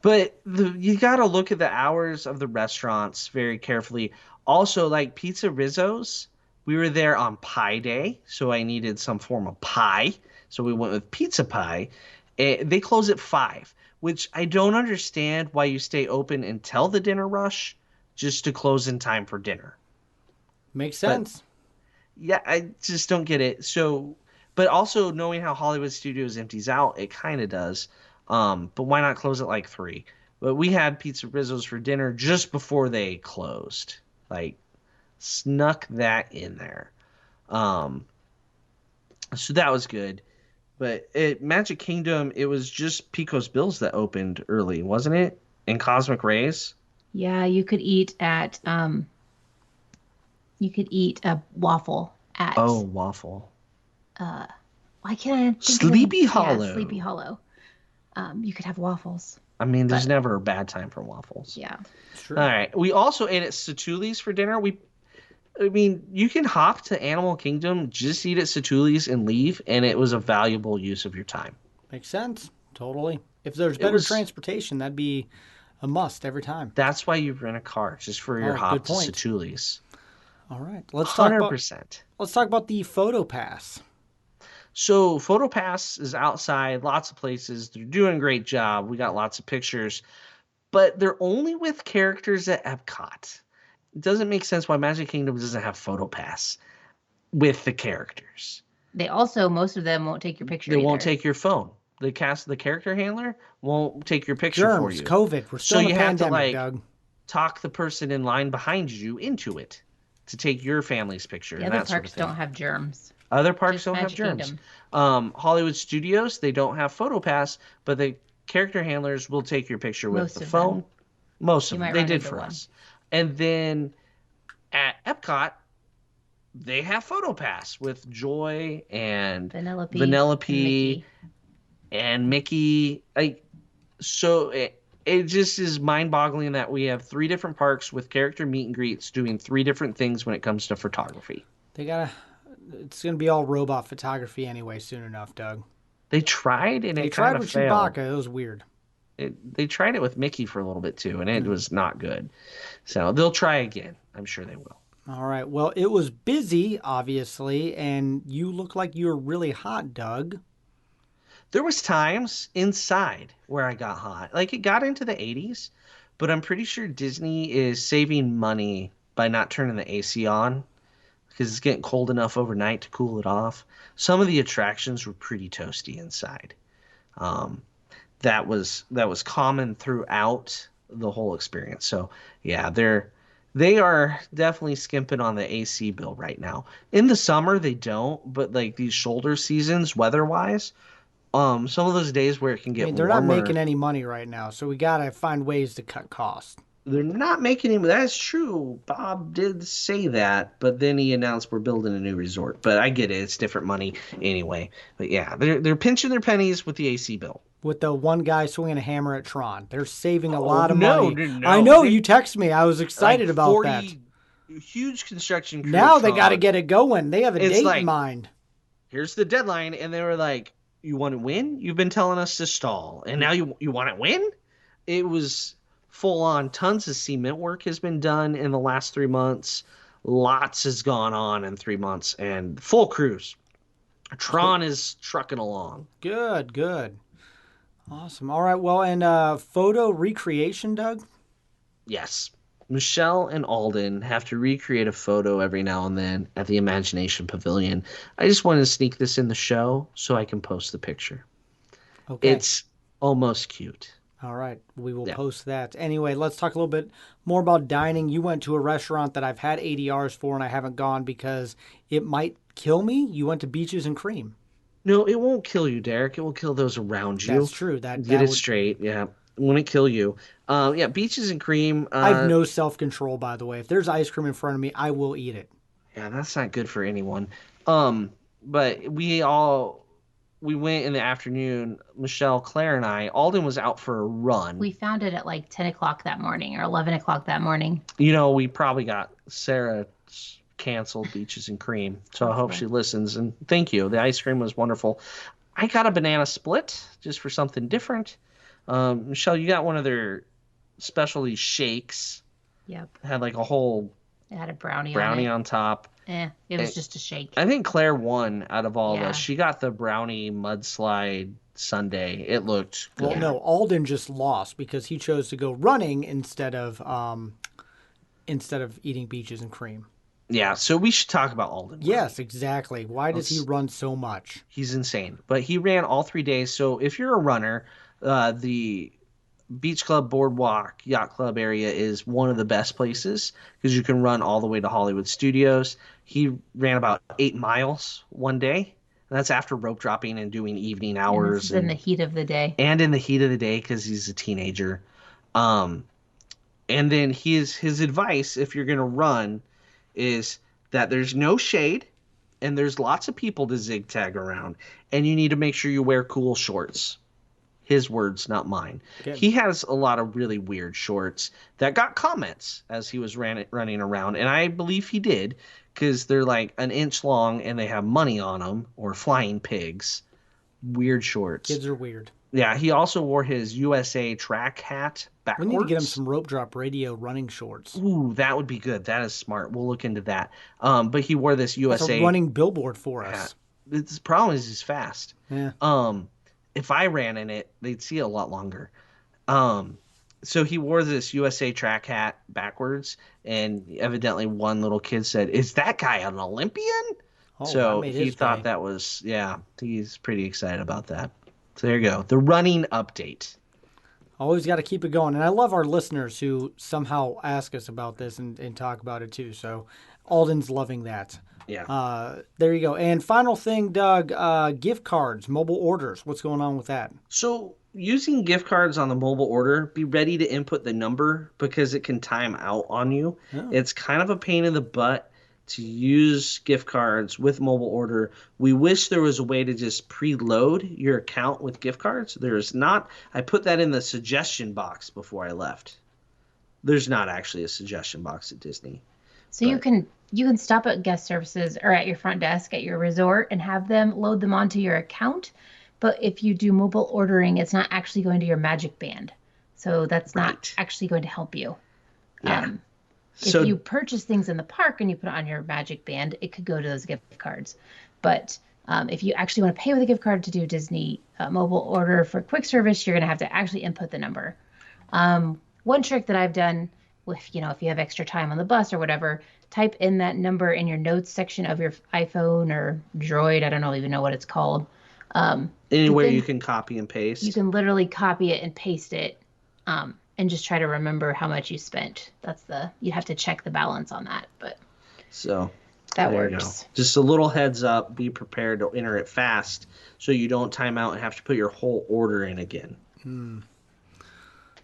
But you got to look at the hours of the restaurants very carefully. Also, like Pizza Rizzo's, we were there on Pie Day, so I needed some form of pie. So we went with pizza pie. They close at 5, which I don't understand why you stay open until the dinner rush just to close in time for dinner. Makes sense. Yeah, I just don't get it. So, but also knowing how Hollywood Studios empties out, it kind of does. But why not close at like 3? But we had Pizza Rizzo's for dinner just before they closed. Like, snuck that in there. So that was good. But at Magic Kingdom, it was just Pico's Bills that opened early, wasn't it? And Cosmic Rays. Yeah, you could eat at a waffle at Waffle. why can't I think of Sleepy it? Hollow. Yeah, Sleepy Hollow. You could have waffles. I mean, there's never a bad time for waffles. Yeah. It's true. All right. We also ate at Satuli's for dinner. You can hop to Animal Kingdom, just eat at Satuli's and leave, and it was a valuable use of your time. Makes sense. Totally. If there's better transportation, that'd be a must every time. That's why you rent a car, just for your hop to Satuli's. All right. Let's talk 100%. Let's talk about the Photo Pass. So PhotoPass is outside, lots of places. They're doing a great job. We got lots of pictures, but they're only with characters at Epcot. It doesn't make sense why Magic Kingdom doesn't have PhotoPass with the characters. They also, most of them won't take your picture. They won't take your phone. The character handler won't take your picture for you. COVID. We're still in a pandemic, have to Doug. talk the person in line behind you into it to take your family's picture. The and other that sort of parks thing. don't have germs. Other parks Just don't have Magic germs. Kingdom. Hollywood Studios, they don't have PhotoPass, but the character handlers will take your picture with Most the of phone. them. Most of You them. might They run did into for one. us. And then at Epcot, they have PhotoPass with Joy and Vanellope and Mickey. So it just is mind-boggling that we have 3 different parks with character meet and greets doing 3 different things when it comes to photography. It's going to be all robot photography anyway soon enough, Doug. They tried and They it tried kind of with failed. Chewbacca. It was weird. They tried it with Mickey for a little bit too, and it was not good. So they'll try again. I'm sure they will. All right. Well, it was busy, obviously, and you look like you were really hot, Doug. There was times inside where I got hot. Like, it got into the 80s, but I'm pretty sure Disney is saving money by not turning the AC on because it's getting cold enough overnight to cool it off. Some of the attractions were pretty toasty inside. That was common throughout the whole experience. So yeah, they are definitely skimping on the AC bill right now. In the summer they don't, but like these shoulder seasons, weather-wise, some of those days where it can get They're warmer. not making any money right now, so we got to find ways to cut costs. They're not making him. That's true. Bob did say that, but then he announced we're building a new resort. But I get it; it's different money anyway. But yeah, they're pinching their pennies with the AC bill. With the one guy swinging a hammer at Tron, they're saving a Oh, lot of no, money. no, I no. know you text me. I was excited Like about that. huge construction crew. Now of they got to Tron. get it going. They have a It's date like- in mind. Here's the deadline, and they were like, "You want to win? You've been telling us to stall, and now you want to win?" It was full on. Tons of cement work has been done in the last 3 months. Lots has gone on in 3 months, and full crews. Tron is trucking along. Good, good. Awesome. All right. Well, and photo recreation, Doug? Yes. Michelle and Alden have to recreate a photo every now and then at the Imagination Pavilion. I just wanted to sneak this in the show so I can post the picture. Okay. It's almost cute. All right. We will Yeah. post that. Anyway, let's talk a little bit more about dining. You went to a restaurant that I've had ADRs for and I haven't gone because it might kill me. You went to Beaches and Cream. No, it won't kill you, Derek. It will kill those around you. That's true. Get that it would, straight. Yeah. It won't kill you. Yeah, Beaches and Cream. I have no self-control, by the way. If there's ice cream in front of me, I will eat it. Yeah, that's not good for anyone. But we went in the afternoon. Michelle, Claire, and I. Alden was out for a run. We found it at like 10 o'clock that morning or 11 o'clock that morning. We probably got Sarah canceled Beaches and Cream. So I hope Okay. she listens. And thank you. The ice cream was wonderful. I got a banana split just for something different. Michelle, you got one of their specialty shakes. Yep. It had like a whole It had a brownie brownie on on top. it. It was just a shake. I think Claire won out of all of Yeah. us. She got the brownie mudslide sundae. It looked good. Well, no, Alden just lost because he chose to go running instead of eating Beaches and Cream. Yeah, so we should talk about Alden. Yes, exactly. Why does he run so much? He's insane. But he ran all 3 days. So if you're a runner, the Beach Club Boardwalk Yacht Club area is one of the best places because you can run all the way to Hollywood Studios. He ran about 8 miles one day. And that's after rope dropping and doing evening And hours. this is in the heat of the day. And in the heat of the day because he's a teenager. And then his advice, if you're going to run, is that there's no shade and there's lots of people to zigzag around. And you need to make sure you wear cool shorts. His words, not mine. Good. He has a lot of really weird shorts that got comments as he was running around. And I believe he did because they're like an inch long and they have money on them or flying pigs. Weird shorts. Kids are weird. Yeah, he also wore his USA track hat We backwards. need to get him some rope drop radio running shorts. Ooh, that would be good. That is smart. We'll look into that. But he wore this That's USA a running billboard for us. hat. The problem is he's fast. Yeah. If I ran in it, they'd see it a lot longer. So he wore this USA track hat backwards, and evidently one little kid said, "Is that guy an Olympian?" Oh, So that made he his thought day. that was, yeah, he's pretty excited about that. So there you go. The running update. Always got to keep it going. And I love our listeners who somehow ask us about this and talk about it too. So Alden's loving that. Yeah. There you go. And final thing, Doug, gift cards, mobile orders. What's going on with that? So using gift cards on the mobile order, be ready to input the number because it can time out on you. Oh. It's kind of a pain in the butt to use gift cards with mobile order. We wish there was a way to just preload your account with gift cards. There is not. I put that in the suggestion box before I left. There's not actually a suggestion box at Disney. So you can stop at guest services or at your front desk at your resort and have them load them onto your account. But if you do mobile ordering, it's not actually going to your Magic Band. So that's not Right. actually going to help you. Yeah. If you purchase things in the park and you put it on your Magic Band, it could go to those gift cards. But if you actually want to pay with a gift card to do Disney mobile order for quick service, you're going to have to actually input the number. One trick that I've done with, if you have extra time on the bus or whatever, type in that number in your notes section of your iPhone or Droid. I don't even know what it's called. Anywhere then you can copy and paste. You can literally copy it and paste it and just try to remember how much you spent. You have to check the balance on that, but So that there you works. go. Just a little heads up. Be prepared to enter it fast so you don't time out and have to put your whole order in again.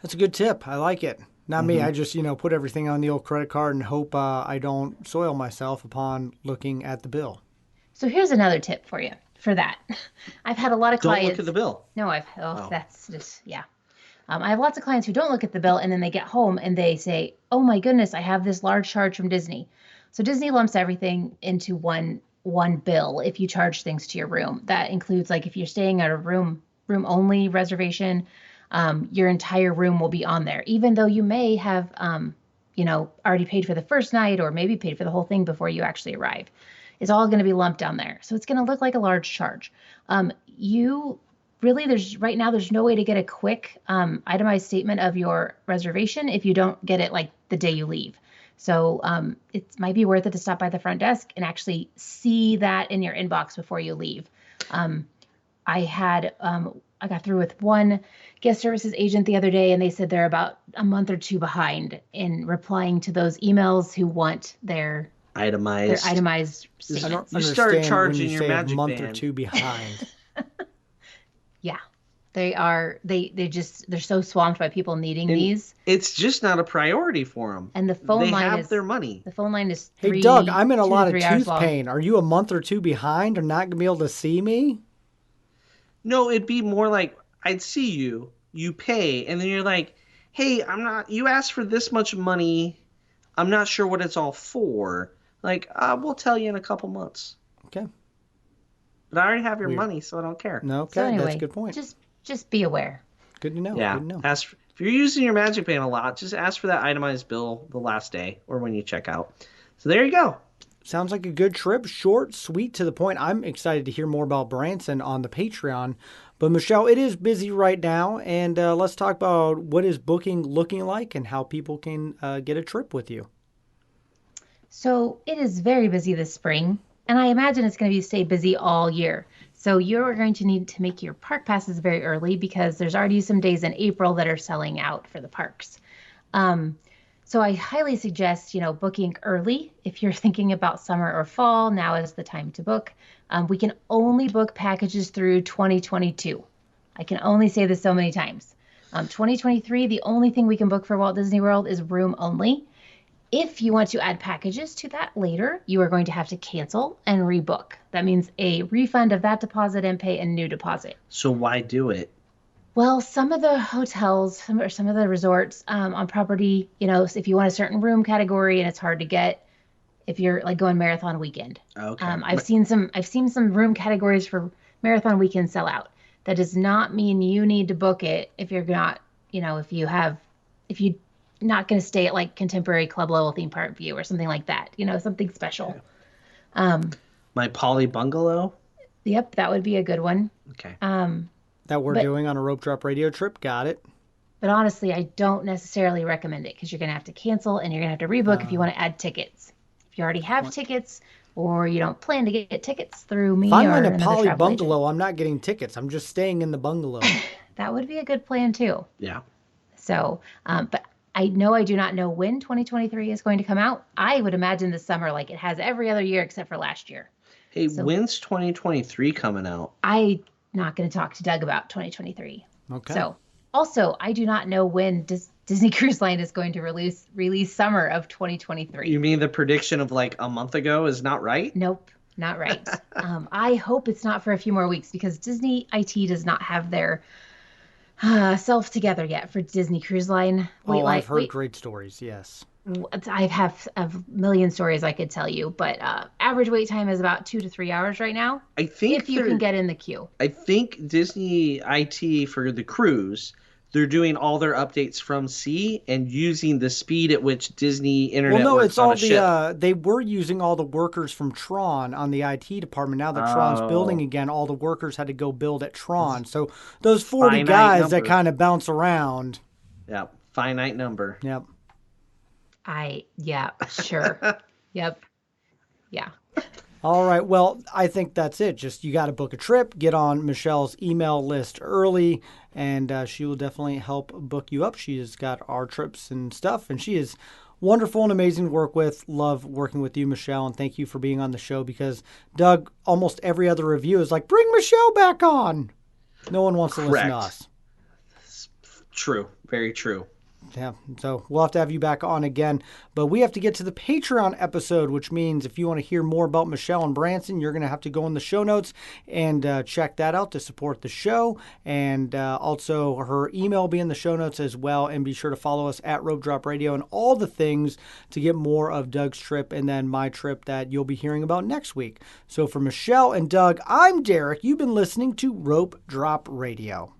That's a good tip. I like it. Not me. I just, put everything on the old credit card and hope I don't soil myself upon looking at the bill. So here's another tip for you for that. I've had a lot of clients. Don't look at the bill. No, that's just, yeah. I have lots of clients who don't look at the bill, and then they get home and they say, oh my goodness, I have this large charge from Disney. So Disney lumps everything into one bill if you charge things to your room. That includes, like, if you're staying at a room only reservation, your entire room will be on there, even though you may have, already paid for the first night or maybe paid for the whole thing before you actually arrive. It's all going to be lumped down there. So it's going to look like a large charge. There's no way to get a quick itemized statement of your reservation if you don't get it like the day you leave. So it might be worth it to stop by the front desk and actually see that in your inbox before you leave. I got through with one guest services agent the other day, and they said they're about a month or two behind in replying to those emails who want their itemized statement. I don't You understand start charging when you your say magic a month band. or two behind. Yeah, they are. They're so swamped by people needing these. It's just not a priority for them. And the phone line have is their money. The phone line is Hey, 3 Doug, I'm in a 2 to lot of 3 hours tooth long. pain. Are you a month or two behind or not going to be able to see me? No, it'd be more like I'd see you, you pay, and then you're like, hey, you asked for this much money. I'm not sure what it's all for. Like, we'll tell you in a couple months. Okay. But I already have your Weird. money, so I don't care. No, okay, So anyway, that's a good point. Just be aware. Good to know. Yeah. Good to know. If you're using your Magic Band a lot, just ask for that itemized bill the last day or when you check out. So there you go. Sounds like a good trip. Short, sweet, to the point. I'm excited to hear more about Branson on the Patreon. But Michelle, it is busy right now, and let's talk about what is booking looking like and how people can get a trip with you. So it is very busy this spring, and I imagine it's going to stay busy all year. So you're going to need to make your park passes very early because there's already some days in April that are selling out for the parks. So I highly suggest, booking early. If you're thinking about summer or fall, now is the time to book. We can only book packages through 2022. I can only say this so many times. 2023, the only thing we can book for Walt Disney World is room only. If you want to add packages to that later, you are going to have to cancel and rebook. That means a refund of that deposit and pay a new deposit. So why do it? Well, some of the hotels or some of the resorts on property, if you want a certain room category and it's hard to get, if you're like going marathon weekend. Okay. I've seen some room categories for marathon weekend sell out. That does not mean you need to book it if you're not, if you're not going to stay at like contemporary club level theme park view or something like that, something special. My Poly Bungalow? Yep, that would be a good one. Okay. That we're doing on a Rope Drop Radio trip. Got it. But honestly, I don't necessarily recommend it because you're going to have to cancel and you're going to have to rebook if you want to add tickets. If you already have tickets or you don't plan to get tickets through me If I'm or in a another Poly travel agent, bungalow, I'm not getting tickets. I'm just staying in the bungalow. that would be a good plan too. Yeah. So, but I do not know when 2023 is going to come out. I would imagine this summer like it has every other year except for last year. Hey, when's 2023 coming out? I'm not going to talk to Doug about 2023. Okay. So, also, I do not know when Disney Cruise Line is going to release summer of 2023. You mean the prediction of like a month ago is not right? Nope, not right. I hope it's not for a few more weeks because Disney IT does not have their self together yet for Disney Cruise Line. I've heard great stories, yes. I have a million stories I could tell you, but average wait time is about 2 to 3 hours right now. I think if you can get in the queue. I think Disney IT for the cruise, they're doing all their updates from sea and using the speed at which Disney Internet works on a ship. They were using all the workers from Tron on the IT department. Now that Tron's building again, all the workers had to go build at Tron. So those 40 guys that kind of bounce around. Yeah, finite number. Yep. Sure. Yep. Yeah. All right. Well, I think that's it. Just you got to book a trip, get on Michelle's email list early, and she will definitely help book you up. She has got our trips and stuff, and she is wonderful and amazing to work with. Love working with you, Michelle, and thank you for being on the show because, Doug, almost every other review is like, bring Michelle back on. No one wants to listen to us. True. Very true. Yeah, so we'll have to have you back on again. But we have to get to the Patreon episode, which means if you want to hear more about Michelle and Branson, you're going to have to go in the show notes and check that out to support the show. And also her email will be in the show notes as well. And be sure to follow us at Rope Drop Radio and all the things to get more of Doug's trip and then my trip that you'll be hearing about next week. So for Michelle and Doug, I'm Derek. You've been listening to Rope Drop Radio.